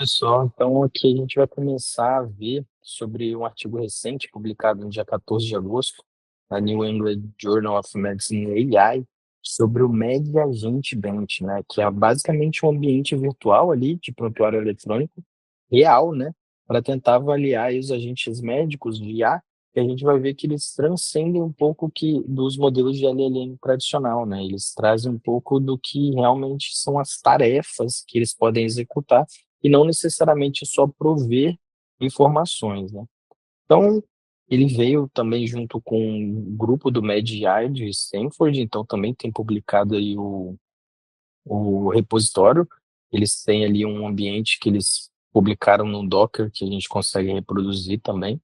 Pessoal, então aqui a gente vai começar a ver sobre um artigo recente publicado no dia 14 de agosto, na New England Journal of Medicine AI, sobre o MedAgente Bench, né, que é basicamente um ambiente virtual ali de prontuário eletrônico real, né, para tentar avaliar aí os agentes médicos de IA, que a gente vai ver que eles transcendem um pouco que dos modelos de LLM tradicional, né? Eles trazem um pouco do que realmente são as tarefas que eles podem executar e não necessariamente só prover informações, né? Então, ele veio também junto com um grupo do MedAI de Stanford, então também tem publicado aí o repositório. Eles têm ali um ambiente que eles publicaram no Docker, que a gente consegue reproduzir também.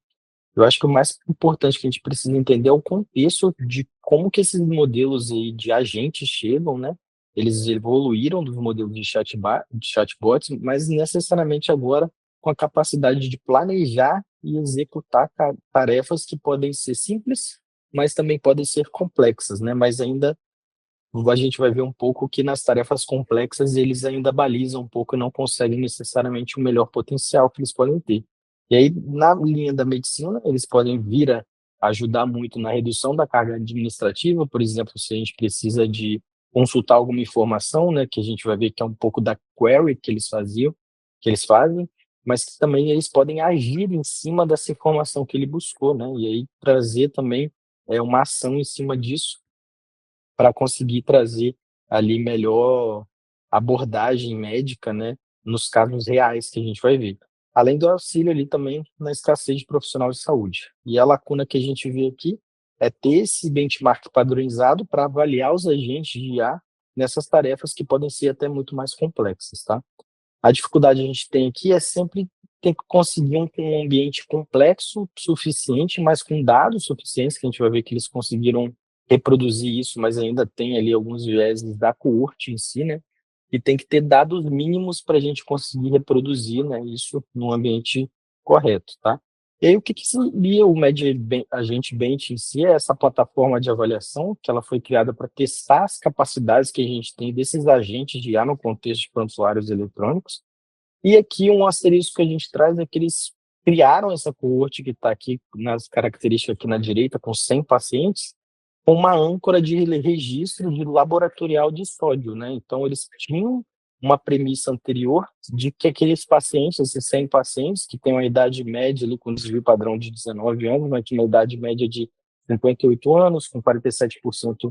Eu acho que o mais importante que a gente precisa entender é o contexto de como que esses modelos aí de agentes chegam, né? Eles evoluíram dos modelos de chatbots, mas necessariamente agora com a capacidade de planejar e executar tarefas que podem ser simples, mas também podem ser complexas, né? Mas ainda a gente vai ver um pouco que nas tarefas complexas eles ainda balizam um pouco e não conseguem necessariamente o melhor potencial que eles podem ter. E aí, na linha da medicina, eles podem vir a ajudar muito na redução da carga administrativa, por exemplo, se a gente precisa de consultar alguma informação, né, que a gente vai ver que é um pouco da query que eles faziam, que eles fazem, mas que também eles podem agir em cima dessa informação que ele buscou, né, e aí trazer também uma ação em cima disso para conseguir trazer ali melhor abordagem médica, né, nos casos reais que a gente vai ver. Além do auxílio ali também na escassez de profissional de saúde. E a lacuna que a gente vê aqui é ter esse benchmark padronizado para avaliar os agentes de IA nessas tarefas que podem ser até muito mais complexas, tá? A dificuldade que a gente tem aqui é sempre ter que conseguir um ambiente complexo suficiente, mas com dados suficientes, que a gente vai ver que eles conseguiram reproduzir isso, mas ainda tem ali alguns vieses da coorte em si, né? E tem que ter dados mínimos para a gente conseguir reproduzir, né, isso no ambiente correto, tá? E aí, o que seria o Agente Bench em si? É essa plataforma de avaliação que ela foi criada para testar as capacidades que a gente tem desses agentes de IA no contexto de prontuários eletrônicos. E aqui um asterisco que a gente traz é que eles criaram essa coorte que está aqui nas características aqui na direita, com 100 pacientes, com uma âncora de registro de laboratorial de sódio, né? Então, eles tinham uma premissa anterior de que aqueles pacientes, esses 100 pacientes, que têm uma idade média ali com desvio padrão de 19 anos, mas tinha uma idade média de 58 anos, com 47%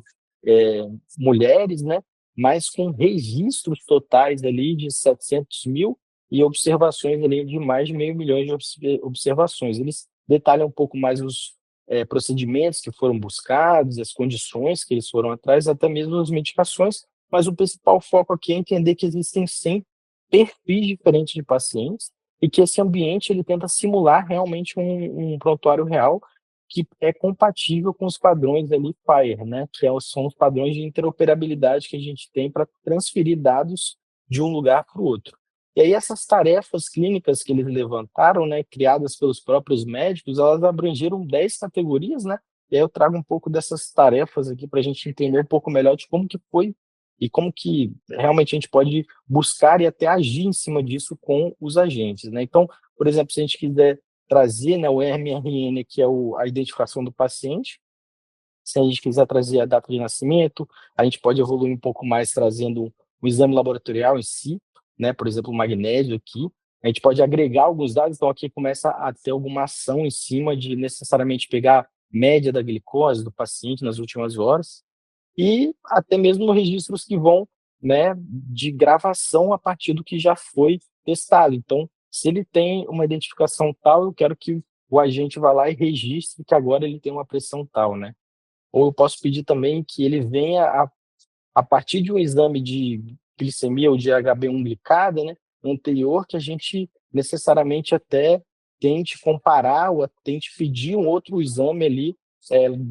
mulheres, né? Mas com registros totais ali de 700 mil e observações ali de mais de meio milhão de observações. Eles detalham um pouco mais os procedimentos que foram buscados, as condições que eles foram atrás, até mesmo as medicações, mas o principal foco aqui é entender que existem 100 perfis diferentes de pacientes e que esse ambiente ele tenta simular realmente um prontuário real que é compatível com os padrões ali FHIR, né, que são os padrões de interoperabilidade que a gente tem para transferir dados de um lugar para o outro. E aí essas tarefas clínicas que eles levantaram, né, criadas pelos próprios médicos, elas abrangeram 10 categorias, né? E aí eu trago um pouco dessas tarefas aqui para a gente entender um pouco melhor de como que foi e como que realmente a gente pode buscar e até agir em cima disso com os agentes, né? Então, por exemplo, se a gente quiser trazer, né, o mRN, que é a identificação do paciente, se a gente quiser trazer a data de nascimento, a gente pode evoluir um pouco mais trazendo o exame laboratorial em si, né? Por exemplo, o magnésio aqui. A gente pode agregar alguns dados, então aqui começa a ter alguma ação em cima de necessariamente pegar média da glicose do paciente nas últimas horas e até mesmo registros que vão, né, de gravação a partir do que já foi testado. Então, se ele tem uma identificação tal, eu quero que o agente vá lá e registre que agora ele tem uma pressão tal, né? Ou eu posso pedir também que ele venha a partir de um exame de glicemia ou de HB1 glicada, né, anterior, que a gente necessariamente até tente comparar ou tente pedir um outro exame ali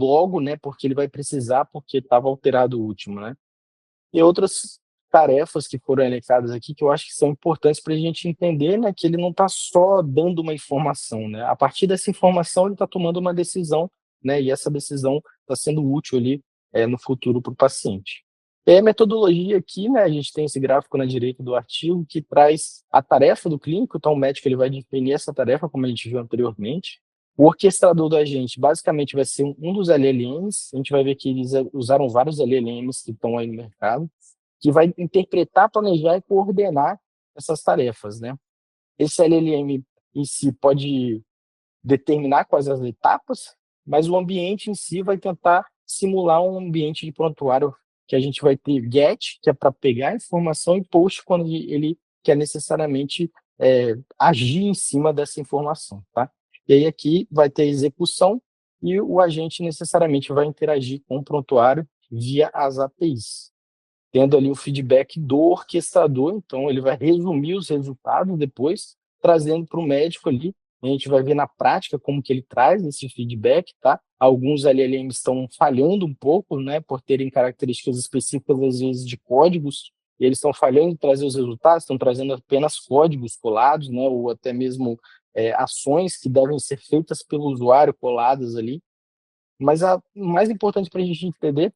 logo, né, porque ele vai precisar, porque estava alterado o último, né. E outras tarefas que foram elencadas aqui que eu acho que são importantes para a gente entender, né, que ele não está só dando uma informação, né, a partir dessa informação ele está tomando uma decisão, né, e essa decisão está sendo útil ali no futuro para o paciente. E a metodologia aqui, né, a gente tem esse gráfico na direita do artigo que traz a tarefa do clínico, então o médico ele vai definir essa tarefa, como a gente viu anteriormente. O orquestrador do agente basicamente vai ser um dos LLMs, a gente vai ver que eles usaram vários LLMs que estão aí no mercado, que vai interpretar, planejar e coordenar essas tarefas, né? Esse LLM em si pode determinar quais as etapas, mas o ambiente em si vai tentar simular um ambiente de prontuário que a gente vai ter get, que é para pegar a informação, e post, quando ele quer necessariamente agir em cima dessa informação, tá? E aí aqui vai ter execução e o agente necessariamente vai interagir com o prontuário via as APIs, tendo ali o feedback do orquestrador, então ele vai resumir os resultados depois, trazendo para o médico ali. A gente vai ver na prática como que ele traz esse feedback, tá? Alguns LLMs estão falhando um pouco, né, por terem características específicas, às vezes, de códigos, e eles estão falhando em trazer os resultados, estão trazendo apenas códigos colados, né, ou até mesmo ações que devem ser feitas pelo usuário coladas ali. Mas a mais importante para a gente entender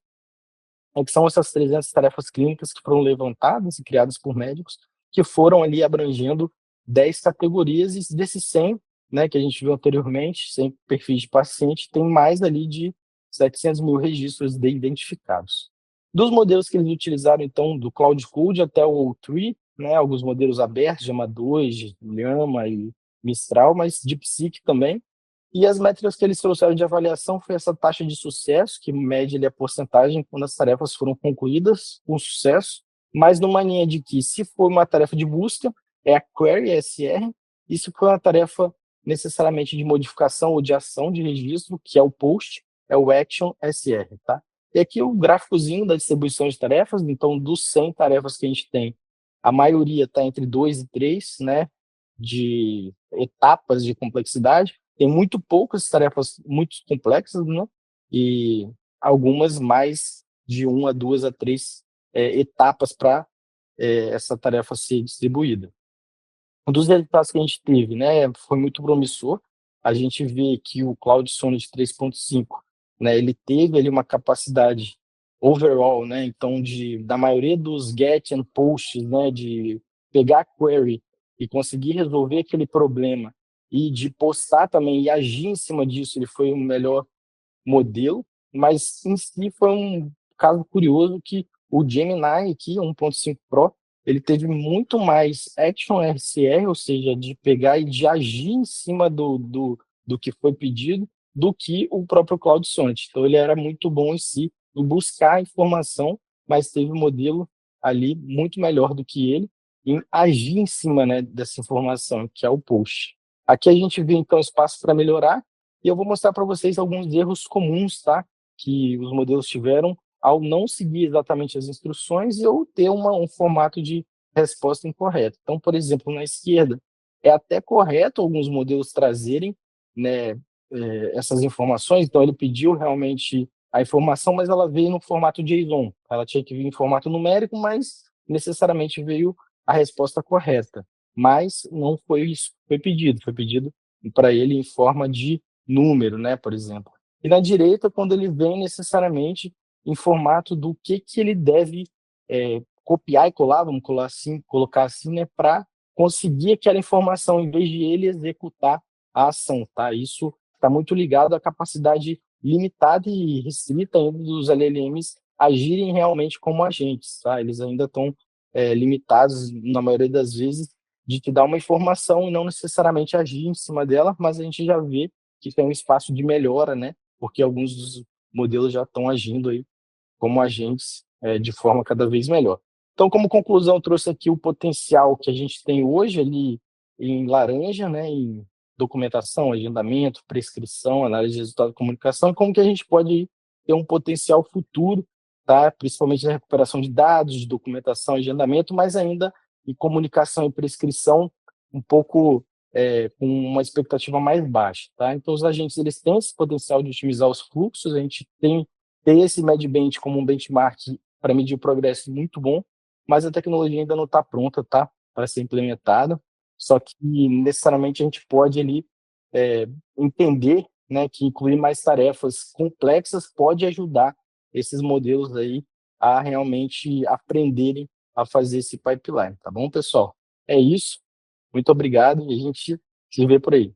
que são essas 300 tarefas clínicas que foram levantadas e criadas por médicos, que foram ali abrangendo 10 categorias, e desses 100, né, que a gente viu anteriormente, 100 perfis de paciente, tem mais ali de 700 mil registros identificados. Dos modelos que eles utilizaram, então, do Cloud Code até o O3, né, alguns modelos abertos, Llama 2, Llama e Mistral, mas DeepSeek também, e as métricas que eles trouxeram de avaliação foi essa taxa de sucesso, que mede ali a porcentagem quando as tarefas foram concluídas com sucesso, mas numa linha de que, se for uma tarefa de busca, é a query SR, e se for uma tarefa necessariamente de modificação ou de ação de registro, que é o post, é o action SR, tá? E aqui o gráficozinho da distribuição de tarefas, então dos 100 tarefas que a gente tem, a maioria está entre 2 e 3, né, de etapas de complexidade, tem muito poucas tarefas muito complexas, né? E algumas mais de 1 a 2 a 3 etapas para essa tarefa ser distribuída. Um dos resultados que a gente teve, né, foi muito promissor. A gente vê que o Cloud Sonnet 3.5, né, ele teve ali uma capacidade overall, né, então da maioria dos get and posts, né, de pegar a query e conseguir resolver aquele problema e de postar também e agir em cima disso, ele foi o melhor modelo, mas em si foi um caso curioso que o Gemini aqui, 1.5 Pro, ele teve muito mais Action RCR, ou seja, de pegar e de agir em cima do que foi pedido, do que o próprio Cloud Sonnet. Então ele era muito bom em si, em buscar informação, mas teve um modelo ali muito melhor do que ele em agir em cima, né, dessa informação, que é o post. Aqui a gente vê então espaço para melhorar, e eu vou mostrar para vocês alguns erros comuns, tá? Que os modelos tiveram ao não seguir exatamente as instruções e ou ter um formato de resposta incorreto. Então, por exemplo, na esquerda, é até correto alguns modelos trazerem, né, essas informações. Então, ele pediu realmente a informação, mas ela veio no formato JSON. Ela tinha que vir em formato numérico, mas necessariamente veio a resposta correta. Mas não foi isso que foi pedido para ele em forma de número, né, por exemplo. E na direita, quando ele vem necessariamente em formato do que ele deve copiar e colar, vamos colar assim, colocar assim, né, para conseguir aquela informação, em vez de ele executar a ação, tá? Isso está muito ligado à capacidade limitada e restrita ainda dos LLMs agirem realmente como agentes, tá? Eles ainda estão limitados, na maioria das vezes, de te dar uma informação e não necessariamente agir em cima dela, mas a gente já vê que tem um espaço de melhora, né? Porque alguns dos modelos já estão agindo aí como agentes de forma cada vez melhor. Então, como conclusão, trouxe aqui o potencial que a gente tem hoje ali em laranja, né? Em documentação, agendamento, prescrição, análise de resultado de comunicação, como que a gente pode ter um potencial futuro, tá? Principalmente na recuperação de dados, de documentação, agendamento, mas ainda em comunicação e prescrição um pouco com uma expectativa mais baixa, tá? Então, os agentes eles têm esse potencial de otimizar os fluxos, a gente tem ter esse MedBench como um benchmark para medir o progresso muito bom, mas a tecnologia ainda não está pronta, tá? Para ser implementada. Só que necessariamente a gente pode ali entender, né, que incluir mais tarefas complexas pode ajudar esses modelos aí a realmente aprenderem a fazer esse pipeline, tá bom, pessoal? É isso, muito obrigado e a gente se vê por aí.